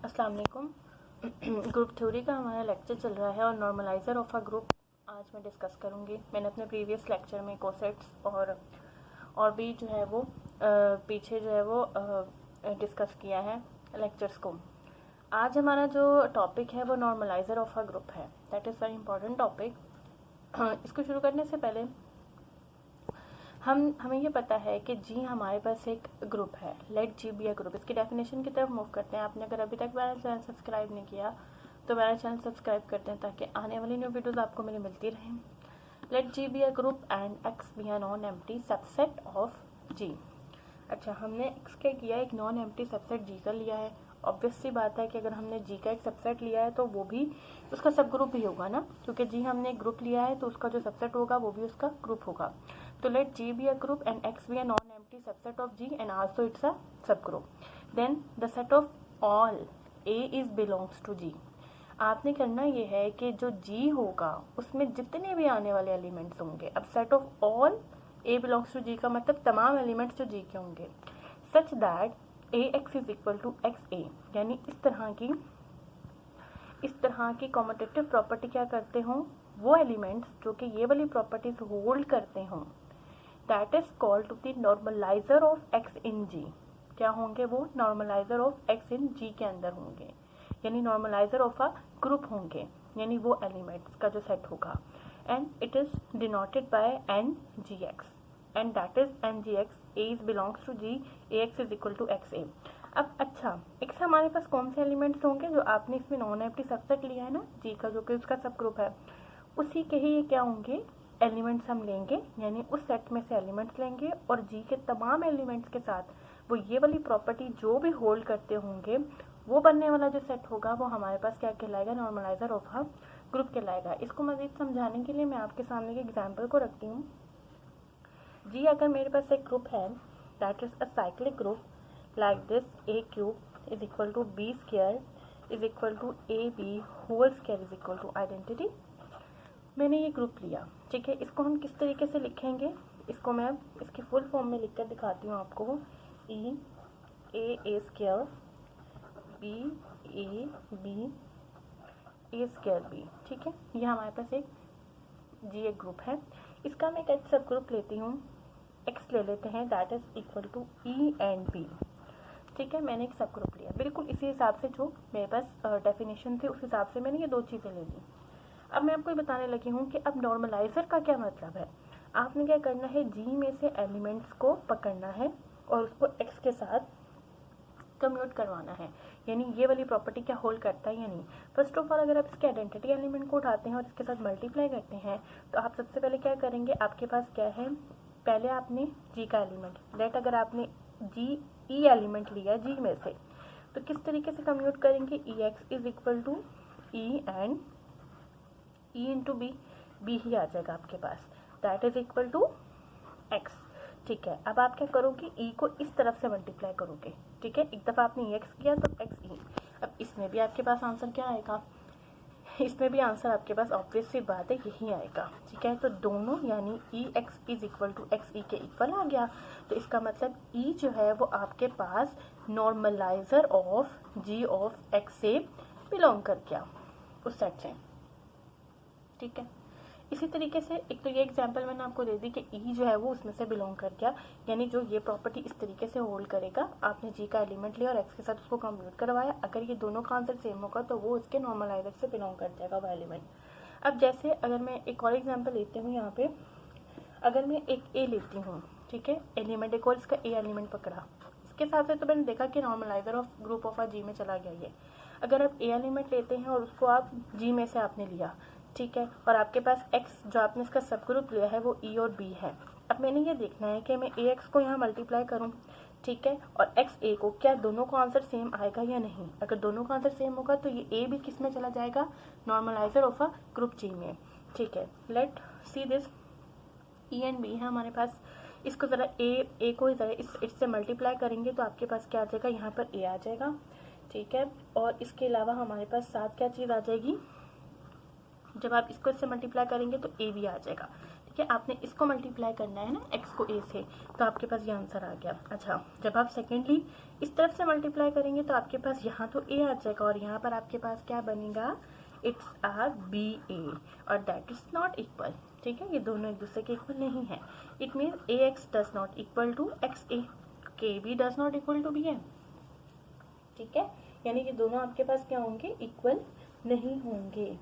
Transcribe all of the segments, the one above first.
अस्सलाम वालेकुम। Group theory का हमारा लेक्चर चल रहा है और नॉर्मलाइज़र ऑफ अ ग्रुप आज मैं डिस्कस करूँगी। मैंने अपने प्रीवियस लेक्चर में कोसेट्स और भी जो है वो पीछे जो है वो डिस्कस किया है लेक्चर्स को। आज हमारा जो टॉपिक है वो नॉर्मलाइज़र ऑफ अ ग्रुप है। That is very important topic. इसको शुरू करने से पहले हमें ये पता है कि जी हमारे पास एक ग्रुप है। Let G be a group. इसकी डेफिनेशन की तरफ मूव करते हैं। आपने अगर अभी तक मेरा चैनल सब्सक्राइब नहीं किया तो मेरा चैनल सब्सक्राइब करते हैं ताकि आने वाली न्यू वीडियोस आपको मेरी मिलती रहें। Let G be a group and X be a non empty subset of G. अच्छा, हमने एक्स क्या किया, एक नॉन एम्प्टी सबसेट जी का लिया है। ऑब्वियस सी बात है कि अगर हमने जी का एक सबसेट लिया है तो वो भी उसका सब ग्रुप ही होगा ना, क्योंकि जी हमने एक ग्रुप लिया है तो उसका जो सबसेट होगा वो भी उसका ग्रुप होगा। तो let G be a group and X be a non empty subset of G and also it's a subgroup. Then the set of all a is belongs to G. आपने करना ये है कि जो जी होगा उसमें जितने भी आने वाले एलिमेंट्स होंगे, अब set of all a belongs to G का मतलब तमाम एलिमेंट्स जो जी के होंगे, such that a x is equal to x a, यानी इस तरह की कॉम्यूटेटिव प्रॉपर्टी क्या करते हों, वो एलिमेंट्स जो कि ये वाली प्रॉपर्टीज होल्ड करते हों, that is called to the normaliser of x in G. क्या होंगे वो? Normaliser of x in G के अंदर होंगे, यानी नॉर्मलाइजर ऑफ अ ग्रुप होंगे, यानी वो एलिमेंट्स का जो सेट होगा। And it is denoted by N G x and that is N G x. A is belongs to G, a x is equal to x a. अब अच्छा, x हमारे पास कौन से एलिमेंट्स होंगे? जो आपने इसमें नॉन एम्प्टी सबसेट लिया है ना जी का, जो कि उसका सब ग्रुप है, उसी के ही ये क्या होंगे एलिमेंट्स हम लेंगे, यानी उस सेट में से एलिमेंट्स लेंगे और जी के तमाम एलिमेंट्स के साथ वो ये वाली प्रॉपर्टी जो भी होल्ड करते होंगे वो बनने वाला जो सेट होगा वो हमारे पास क्या कहलाएगा? नॉर्मलाइजर ऑफ अ ग्रुप कहलाएगा। इसको मजीद समझाने के लिए मैं आपके सामने एक एग्जाम्पल को रखती हूँ। जी अगर मेरे पास एक ग्रुप है that is a cyclic group like this, a cube is equal to b square is equal to a b whole square is equal to identity. मैंने ये ग्रुप लिया, ठीक है। इसको हम किस तरीके से लिखेंगे? इसको मैं इसकी फुल फॉर्म में लिखकर दिखाती हूँ आपको। ई ए स्क्वायर बी बी ए स्क्वायर बी, ठीक है। ये हमारे पास एक जी एक ग्रुप है। इसका मैं एक सब ग्रुप लेती हूँ, एक्स ले लेते हैं, that is equal to e and b, ठीक है। मैंने एक सब ग्रुप लिया बिल्कुल इसी हिसाब से जो मेरे पास डेफिनेशन थे, उस हिसाब से मैंने ये दो चीज़ें ले ली। अब मैं आपको बताने लगी हूँ कि अब नॉर्मलाइजर का क्या मतलब है। आपने क्या करना है, जी में से एलिमेंट्स को पकड़ना है और उसको एक्स के साथ कम्यूट करवाना है, यानी ये वाली प्रॉपर्टी क्या होल्ड करता है या नहीं। फर्स्ट ऑफ ऑल अगर आप इसके आइडेंटिटी एलिमेंट को उठाते हैं और इसके साथ मल्टीप्लाई करते हैं तो आप सबसे पहले क्या करेंगे, आपके पास क्या है, पहले आपने जी का एलिमेंट लेट, अगर आपने जी ई एलिमेंट लिया जी में से तो किस तरीके से कम्यूट करेंगे, e x is equal to e and e into b, b ही आ जाएगा आपके पास, that is equal to x, ठीक है। अब आप क्या करोगे, ई को इस तरफ से मल्टीप्लाई करोगे, ठीक है। एक दफ़ा आपने एक्स किया तो एक्स ई। अब इसमें भी आपके पास आंसर क्या आएगा, इसमें भी आंसर आपके पास ऑब्वियस सी बात है यही आएगा, ठीक है। तो दोनों यानी e x is equal to x e के इक्वल आ गया। तो इसका मतलब ई जो है वो आपके पास normaliser of G of x से बिलोंग कर गया, उस सेट से, ठीक है। इसी तरीके से एक तो ये एग्जांपल मैंने आपको दे दी कि ई जो है वो उसमें से बिलोंग कर गया, यानी जो ये प्रॉपर्टी इस तरीके से होल्ड करेगा, आपने जी का एलिमेंट लिया और एक्स के साथ उसको कंप्यूट करवाया, अगर ये दोनों का आंसर सेम होगा तो वो उसके नॉर्मलाइजर से बिलोंग कर जाएगा वो एलिमेंट। अब जैसे अगर मैं एक और एग्जाम्पल लेती हूँ यहाँ पे, अगर मैं एक ए लेती हूँ, ठीक है, एलिमेंट एक और इसका ए एलिमेंट पकड़ा, इसके साथ से तो मैंने देखा कि नॉर्मलाइजर ऑफ ग्रुप ऑफ आ जी में चला गया ये। अगर आप ए एलिमेंट लेते हैं और उसको आप जी में से आपने लिया, ठीक है, और आपके पास एक्स जो आपने इसका सब ग्रुप लिया है वो ई और बी है। अब मैंने ये देखना है कि मैं ए एक्स को यहाँ मल्टीप्लाई करूँ, ठीक है, और एक्स ए को, क्या दोनों का आंसर सेम आएगा या नहीं। अगर दोनों का आंसर सेम होगा तो ये ए भी किस में चला जाएगा, normalizer of a group G में, ठीक है। Let see this, e and b है हमारे पास, इसको ज़रा ए को ज़रा इससे मल्टीप्लाई करेंगे तो आपके पास क्या आ जाएगा, यहाँ पर ए आ जाएगा, ठीक है। और इसके अलावा हमारे पास साथ क्या चीज़ आ जाएगी, जब आप इसको इससे मल्टीप्लाई करेंगे तो ए भी आ जाएगा, ठीक ठीक है, आपने इसको मल्टीप्लाई करना है ना x को a से, तो आपके पास ये आंसर आ गया। अच्छा, जब आप सेकेंडली इस तरफ से मल्टीप्लाई करेंगे तो आपके पास यहाँ तो a आ जाएगा और यहाँ पर आपके पास क्या बनेगा, इट्स आर बी ए, और दैट इज नॉट इक्वल। ठीक है, ये दोनों एक दूसरे के इक्वल नहीं है। It mean a x does not equal to x a, के b does not equal to b a. ठीक है, यानी कि दोनों आपके पास क्या होंगे, इक्वल नहीं होंगे।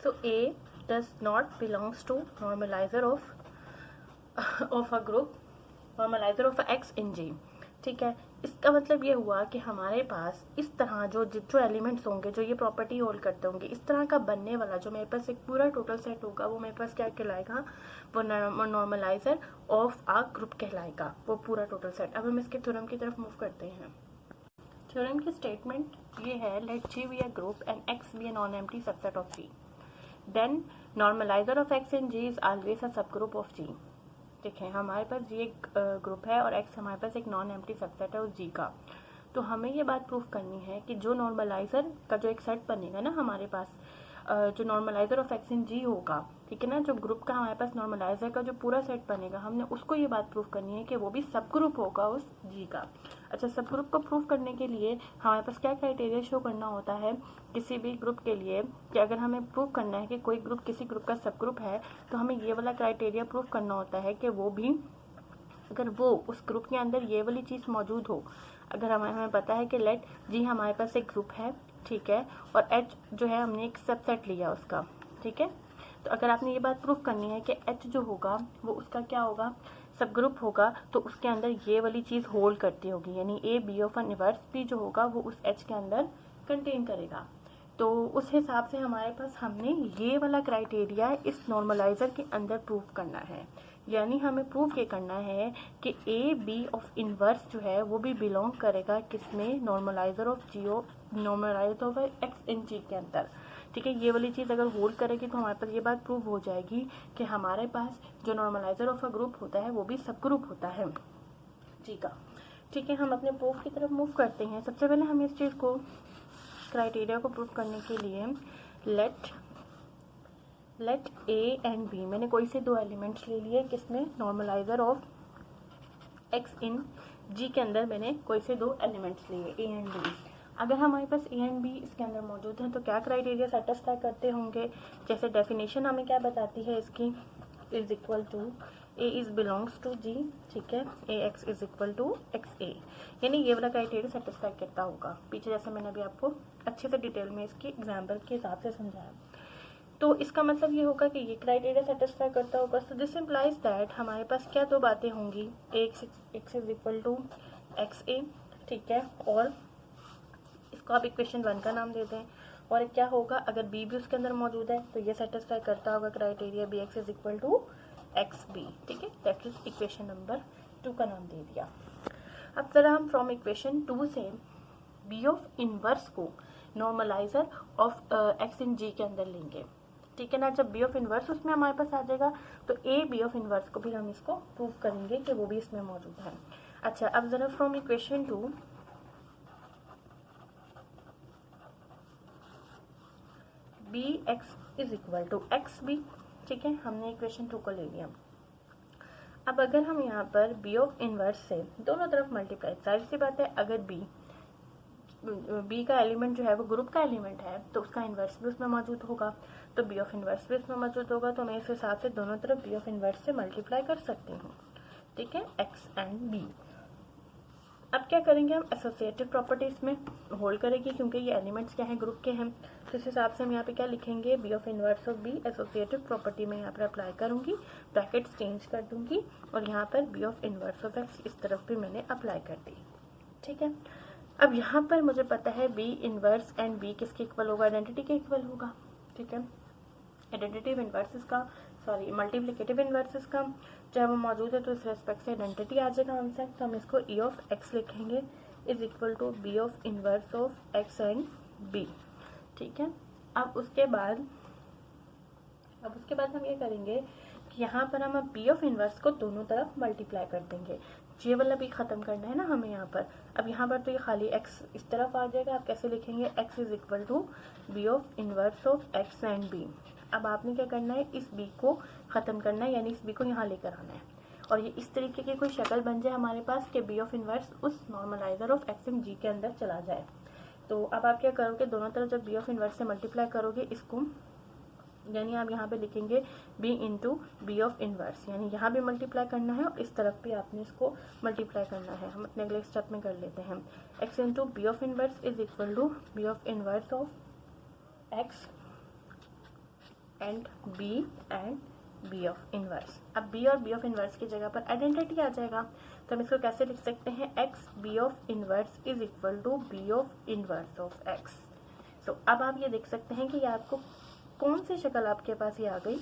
So A does not belongs to normalizer of a group, normalizer of x in G। ठीक है, इसका मतलब ये हुआ कि हमारे पास इस तरह जो एलिमेंट्स होंगे, जो ये प्रॉपर्टी होल्ड करते होंगे, इस तरह का बनने वाला जो मेरे पास एक पूरा टोटल सेट होगा, वो मेरे पास क्या कहलाएगा, वो नॉर्मलाइजर ऑफ आ ग्रुप कहलाएगा, वो पूरा टोटल सेट। अब हम इसके थ्योरम की तरफ मूव करते हैं। थ्योरम की स्टेटमेंट ये है, late G be a group and X be a non-empty subset of G, then normalizer of x in G is always a subgroup of G। देखें, हमारे पास G एक ग्रुप है और X हमारे पास एक नॉन एम्प्टी सबसेट है उस G का। तो हमें ये बात प्रूफ करनी है कि जो नॉर्मलाइजर का जो एक सेट बनेगा ना हमारे पास, जो नॉर्मलाइजर ऑफ एक्स इन जी होगा, ठीक है ना, जो ग्रुप का हमारे पास नॉर्मलाइजर का जो पूरा सेट बनेगा, हमने उसको ये बात प्रूफ करनी है कि वो भी सब ग्रुप होगा उस जी का। अच्छा, सब ग्रुप को प्रूफ करने के लिए हमारे पास क्या क्राइटेरिया शो करना होता है किसी भी ग्रुप के लिए, कि अगर हमें प्रूफ करना है कि कोई ग्रुप किसी ग्रुप का सब ग्रुप है, तो हमें ये वाला क्राइटेरिया प्रूफ करना होता है कि वो भी, अगर वो उस ग्रुप के अंदर ये वाली चीज़ मौजूद हो। अगर हमें पता है कि लेट जी हमारे पास एक ग्रुप है, ठीक है, और एच जो है हमने एक सबसेट लिया उसका, ठीक है, तो अगर आपने ये बात प्रूफ करनी है कि एच जो होगा वो उसका क्या होगा, सब ग्रुप होगा, तो उसके अंदर ये वाली चीज़ होल्ड करती होगी, यानी a b of n inverse भी जो होगा वो उस एच के अंदर कंटेन करेगा। तो उस हिसाब से हमारे पास हमने ये वाला क्राइटेरिया इस नॉर्मलाइजर के अंदर प्रूफ करना है, यानी हमें प्रूफ ये करना है कि ए बी ऑफ इनवर्स जो है वो भी बिलोंग करेगा किसमें, नॉर्मलाइजर ऑफ जीओ, normaliser of x in G के अंदर। ठीक है, ये वाली चीज़ अगर होल्ड करेगी तो हमारे पास ये बात प्रूव हो जाएगी कि हमारे पास जो नॉर्मलाइजर ऑफ अ ग्रुप होता है वो भी सब ग्रुप होता है जी का। ठीक है, हम अपने प्रूफ की तरफ मूव करते हैं। सबसे पहले हम इस चीज़ को, क्राइटेरिया को प्रूव करने के लिए लेट ए एंड बी, मैंने कोई से दो एलिमेंट्स ले लिए किसमें, normaliser of x in G के अंदर मैंने कोई से दो एलिमेंट्स लिए ए एंड बी। अगर हमारे पास ए एंड बी इसके अंदर मौजूद है तो क्या क्राइटेरिया सेटिस्फाई करते होंगे, जैसे डेफिनेशन हमें क्या बताती है इसकी, is equal to a is belongs to G, ठीक है, a x is equal to x a, यानी ये वाला क्राइटेरिया सेटिस्फाई करता होगा। पीछे जैसे मैंने अभी आपको अच्छे से डिटेल में इसकी एग्जाम्पल के हिसाब से समझाया, तो इसका मतलब ये होगा कि ये क्राइटेरिया सेटिस्फाई करता होगा। सो दिस इम्प्लाइज दैट हमारे पास क्या दो बातें होंगी, x is equal to x a, ठीक है, और इसको आप इक्वेशन 1 का नाम दे दें, और क्या होगा, अगर बी भी उसके अंदर मौजूद है तो ये सेटिस्फाई करता होगा criteria b x is equal to x b, ठीक है, दैट इज इक्वेशन नंबर 2 का नाम दे दिया। अब जरा हम फ्रॉम इक्वेशन 2 से बी ऑफ इनवर्स को normaliser of x in G के अंदर लेंगे, ठीक है ना। जब बी ऑफ इनवर्स उसमें हमारे पास आ जाएगा तो ए बी ऑफ इनवर्स को भी हम इसको प्रूव करेंगे कि वो भी इसमें मौजूद है। अच्छा, अब जरा from equation 2 b x is equal to x b, ठीक है, हमने इक्वेशन 2 को ले लिया। अब अगर हम यहाँ पर बी ऑफ इनवर्स से दोनों तरफ मल्टीप्लाई, जाहिर सी बात है अगर बी का एलिमेंट जो है वो ग्रुप का एलिमेंट है तो उसका इन्वर्स भी उसमें मौजूद होगा, तो बी ऑफ इनवर्स भी उसमें मौजूद होगा, तो मैं इस हिसाब से दोनों तरफ बी ऑफ इनवर्स से मल्टीप्लाई कर सकती हूँ, ठीक है, एक्स एंड बी। अब क्या करेंगे हम, एसोसिएटिव प्रॉपर्टीज में होल्ड करेंगे क्योंकि ये एलिमेंट्स क्या हैं, ग्रुप के हैं, तो इस हिसाब से हम यहाँ पे क्या लिखेंगे, b of inverse of b associative property में यहाँ पर अप्लाई करूँगी, ब्रैकेट्स चेंज कर दूंगी, और यहाँ पर b of inverse of x इस तरफ भी मैंने अप्लाई कर दी, ठीक है। अब यहाँ पर मुझे पता है बी इनवर्स एंड बी किसके इक्वल होगा, आइडेंटिटी के इक्वल होगा, ठीक है, आइडेंटिटी इनवर्सेस का, सॉरी मल्टीप्लिकेटिव इनवर्सेस का जब मौजूद है तो इस रेस्पेक्ट से आइडेंटिटी आ जाएगा आंसर, तो हम इसको ई ऑफ एक्स लिखेंगे is equal to b of inverse of x and b, ठीक है। अब उसके बाद हम ये करेंगे कि यहाँ पर हम अब बी ऑफ इनवर्स को दोनों तरफ मल्टीप्लाई कर देंगे। ये वाला भी ख़त्म करना है ना हमें यहाँ पर। अब यहाँ पर तो ये खाली x इस तरफ आ जाएगा। आप कैसे लिखेंगे, x is equal to b of inverse of x and b। अब आपने क्या करना है, इस b को ख़त्म करना है, यानी इस b को यहाँ लेकर आना है और ये इस तरीके की कोई शक्ल बन जाए हमारे पास कि बी ऑफ इनवर्स उस normaliser of x and g के अंदर चला जाए। तो अब आप क्या करोगे, दोनों तरफ जब बी ऑफ इनवर्स से मल्टीप्लाई करोगे इसको, यानी आप यहाँ पे लिखेंगे b into b of inverse, यानी यहाँ भी मल्टीप्लाई करना है और इस तरफ भी आपने इसको मल्टीप्लाई करना है। हम अपने अगले स्टेप में कर लेते हैं। x into b of inverse is equal to b of inverse of x and b and b of inverse. अब b और बी ऑफ इनवर्स की जगह पर आइडेंटिटी आ जाएगा, तो हम इसको कैसे लिख सकते हैं, x b of inverse is equal to b of inverse of x। तो अब आप ये देख सकते हैं कि ये आपको कौन सी शक्ल आपके पास ये आ गई,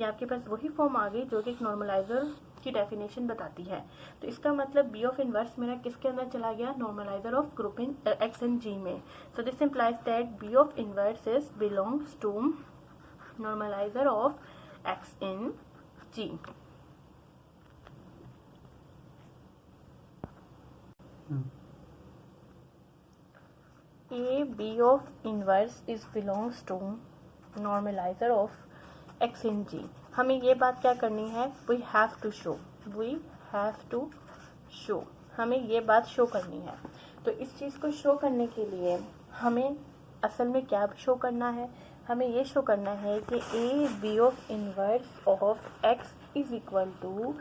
ये आपके पास वही फॉर्म आ गई जो कि एक नॉर्मलाइजर की डेफिनेशन बताती है। तो इसका मतलब बी ऑफ इनवर्स मेरा किसके अंदर चला गया, normaliser of group in x and G में। So this implies that b of inverse is belongs to normaliser of x in G. A B of inverse is belongs to normalizer of x in G। हमें ये बात क्या करनी है, we have to show, हमें ये बात show करनी है। तो इस चीज़ को शो करने के लिए हमें असल में क्या शो करना है, हमें ये शो करना है कि A B of inverse of x is equal to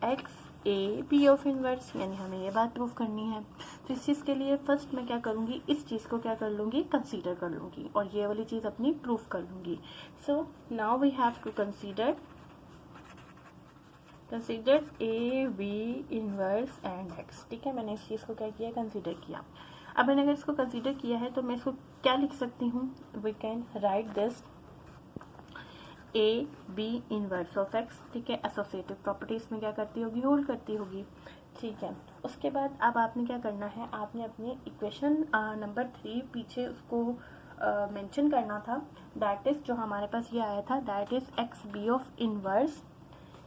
x A B of inverse, यानी हमें ये बात प्रूव करनी है। तो इस चीज़ के लिए फर्स्ट मैं क्या करूँगी, इस चीज़ को क्या कर लूँगी, कंसीडर कर लूँगी और ये वाली चीज़ अपनी प्रूफ कर लूँगी। So now we have to consider A B inverse and x। ठीक है, मैंने इस चीज़ को क्या किया, कंसीडर किया। अब मैंने अगर इसको कंसीडर किया है तो मैं इसको क्या लिख सकती हूँ, we can write this A B inverse of x। ठीक है, एसोसिएटिव प्रॉपर्टीज में क्या करती होगी, होल्ड करती होगी। ठीक है, उसके बाद अब आपने क्या करना है, आपने अपने इक्वेशन नंबर 3 पीछे उसको मेंशन करना था। दैट इज जो हमारे पास ये आया था, that is x B of inverse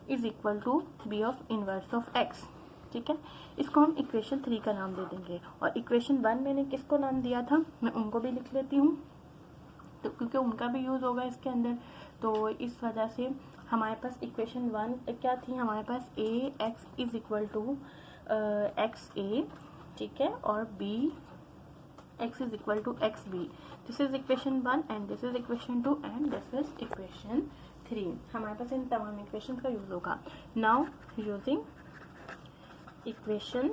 is equal to B of inverse of x। ठीक है, इसको हम इक्वेशन 3 का नाम दे देंगे और इक्वेशन 1 मैंने किसको नाम दिया था, मैं उनको भी लिख लेती हूँ तो क्योंकि उनका भी यूज़ होगा इसके अंदर। तो इस वजह से हमारे पास इक्वेशन 1 क्या थी, हमारे पास a x is equal to x a, ठीक है, और b x is equal to x b. This is equation 1 and this is equation 2 and this is equation 3। हमारे पास इन तमाम इक्वेशन का यूज होगा। नाउ यूजिंग इक्वेशन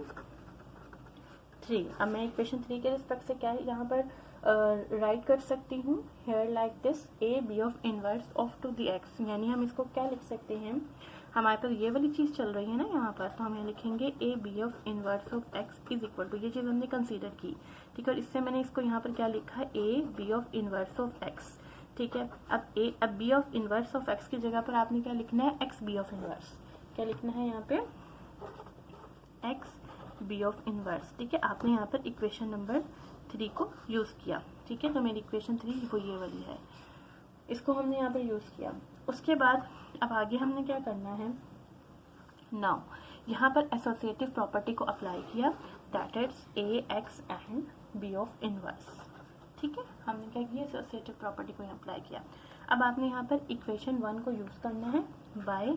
3, अब मैं इक्वेशन 3 के रिस्पेक्ट से क्या है यहाँ पर राइट कर सकती हूँ, here like this a b of inverse of to the x. यानी हम इसको क्या लिख सकते हैं, हमारे पास ये वाली चीज़ चल रही है ना यहाँ पर, तो हम लिखेंगे a b of inverse of x is equal to, ये चीज़ हमने कंसीडर की। ठीक है, और इससे मैंने इसको यहाँ पर क्या लिखा है, a b of inverse of x. ठीक है, अब b of inverse of x की जगह पर आपने क्या लिखना है, एक्स बी ऑफ इनवर्स। क्या लिखना है यहाँ पे, एक्स बी ऑफ इनवर्स। ठीक है, आपने यहाँ पर इक्वेशन नंबर 3 को यूज़ किया। ठीक है, तो मेरी इक्वेशन 3 वो ये वाली है, इसको हमने यहाँ पर यूज़ किया। उसके बाद अब आगे हमने क्या करना है, नाउ यहाँ पर एसोसिएटिव प्रॉपर्टी को अप्लाई किया, that is a x and b of inverse. ठीक है, हमने क्या किया, एसोसिएटिव प्रॉपर्टी को अप्लाई किया। अब आपने यहाँ पर इक्वेशन 1 को यूज़ करना है, बाय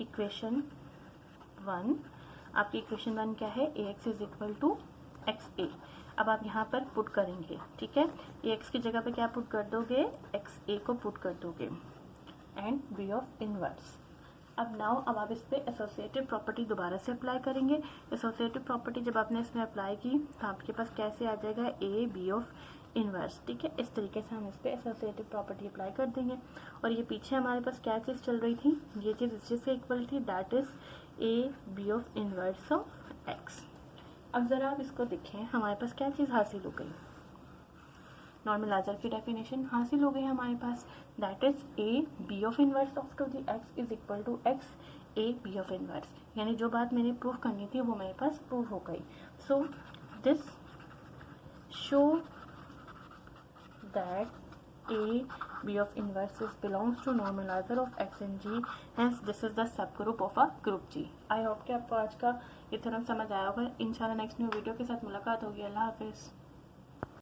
इक्वेशन 1 आपकी इक्वेशन 1 क्या है, a x is equal to x a. अब आप यहाँ पर पुट करेंगे। ठीक है, ए एक्स की जगह पे क्या पुट कर दोगे, एक्स ए को पुट कर दोगे एंड बी ऑफ इनवर्स। अब आप इस पे एसोसिएटिव प्रॉपर्टी दोबारा से अप्लाई करेंगे। एसोसिएटिव प्रॉपर्टी जब आपने इसमें अप्लाई की तो आपके पास कैसे आ जाएगा, ए बी ऑफ इनवर्स। ठीक है, इस तरीके से हम इस पे एसोसिएटिव प्रॉपर्टी अप्लाई कर देंगे। और ये पीछे हमारे पास क्या चीज़ चल रही थी, ये चीज़ इस चीज़ से इक्वल थी, that is a b of inverse of x. अब ज़रा आप इसको देखें, हमारे पास क्या चीज़ हासिल हो गई, नॉर्मलाइजर की डेफिनेशन हासिल हो गई हमारे पास, that is a b of inverse of to the x is equal to x a b of inverse. यानी जो बात मैंने प्रूव करनी थी वो मेरे पास प्रूव हो गई। So this show that A, B of inverses belongs to normalizer of x in G, hence this is the subgroup of a group G. I hope कि आपको आज का ये थ्योरम समझ आया होगा। इंशाल्लाह नेक्स्ट न्यू वीडियो के साथ मुलाकात होगी। अल्लाह हाफिज़।